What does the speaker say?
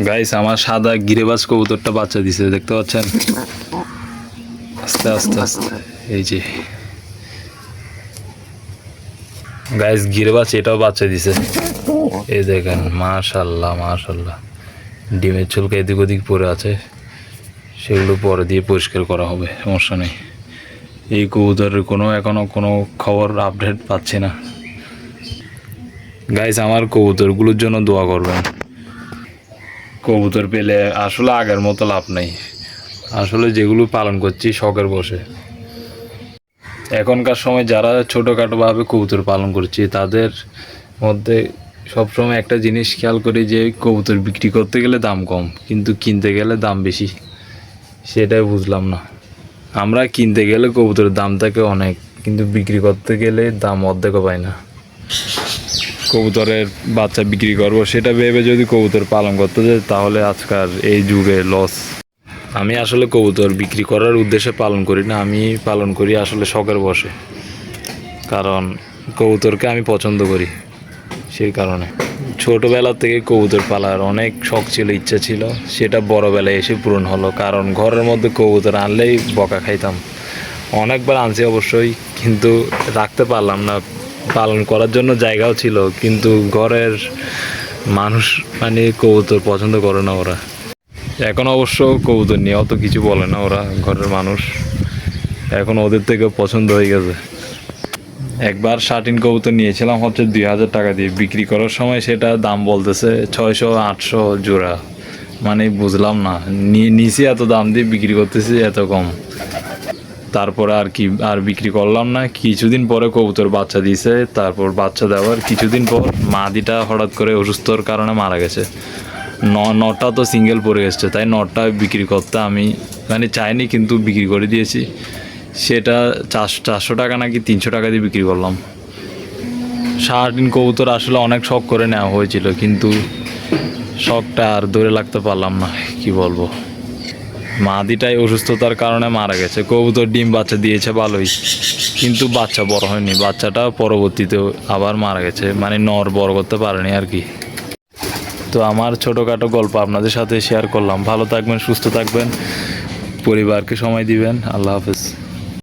Guys আমার সাদা গিরিবাজ কবুতরটা বাচ্চা দিছে, দেখতে পাচ্ছেন? আস্তে আস্তে আস্তে এই যে গাইস গিরিবাজ এটাও বাচ্চা দিছে, এই দেখেন। মাশাআল্লাহ মাশাআল্লাহ, ডিমের চুলকা এদিক ওদিক পড়ে আছে, সেগুলো পরে দিয়ে পরিষ্কার করা হবে, সমস্যা নেই। এই কবুতরের এখনো কোনো খবর আপডেট পাচ্ছি না। গাইস আমার কবুতরগুলোর জন্য দোয়া করবেন। কবুতর পেলে আসলে আগের মতো লাভ নেই, আসলে যেগুলো পালন করছি শখের বসে। এখনকার সময় যারা ছোটোখাটোভাবে কবুতর পালন করছি তাদের মধ্যে সবসময় একটা জিনিস খেয়াল করি যে কবুতর বিক্রি করতে গেলে দাম কম, কিন্তু কিনতে গেলে দাম বেশি। সেটাই বুঝলাম না। আমরা কিনতে গেলে কবুতরের দাম থাকে অনেক, কিন্তু বিক্রি করতে গেলে দাম অর্ধেকও পাই না। কবুতরের বাচ্চা বিক্রি করবো সেটা ভেবে যদি কবুতর পালন করতে যাই তাহলে আজকাল এই যুগে লস। আমি আসলে কবুতর বিক্রি করার উদ্দেশ্যে পালন করি না, আমি পালন করি আসলে শখের বসে, কারণ কবুতরকে আমি পছন্দ করি। সেই কারণে ছোটোবেলা থেকে কবুতর পালার অনেক শখ ছিল, ইচ্ছা ছিল, সেটা বড়োবেলায় এসে পূরণ হলো। কারণ ঘরের মধ্যে কবুতর আনলেই বকা খাইতাম, অনেকবার আনছি অবশ্যই, কিন্তু রাখতে পারলাম না। পালন করার জন্য জায়গাও ছিল, কিন্তু ঘরের মানুষ মানে কবুতর পছন্দ করে না ওরা। এখন অবশ্য কবুতর নিয়ে অত কিছু বলে না ওরা, ঘরের মানুষ এখন ওদের থেকে পছন্দ হয়ে গেছে। একবার শার্টিন কবুতর নিয়েছিলাম হচ্ছে 2000 টাকা দিয়ে, বিক্রি করার সময় সেটা দাম বলতেছে 600-800 জোড়া। মানে বুঝলাম না, নিচে এত দাম দিয়ে বিক্রি করতেছি এত কম। তারপরে আর বিক্রি করলাম না। কিছুদিন পরে কবুতর বাচ্চা দিয়েছে, তারপর বাচ্চা দেওয়ার কিছুদিন পর মাদিটা হঠাৎ করে অসুস্থর কারণে মারা গেছে। নটটা তো সিঙ্গেল পড়ে গেছে, তাই নটটা বিক্রি করতে আমি মানে চাইনি, কিন্তু বিক্রি করে দিয়েছি। সেটা 400 টাকা নাকি 300 টাকা দিয়ে বিক্রি করলাম। শার্টিন কবুতর আসলে অনেক শখ করে নেওয়া হয়েছিল, কিন্তু শখটা আর ধরে রাখতে পারলাম না, কি বলবো। মাদিটাই অসুস্থতার কারণে মারা গেছে। কবুতর ডিম বাচ্চা দিয়েছে ভালোই, কিন্তু বাচ্চা বড় হয়নি, বাচ্চাটা পরবর্তীতে আবার মারা গেছে, মানে নর বড় করতে পারেনি আর কি। তো আমার ছোটোখাটো গল্প আপনাদের সাথে শেয়ার করলাম। ভালো থাকবেন, সুস্থ থাকবেন, পরিবারকে সময় দিবেন। আল্লাহ হাফেজ।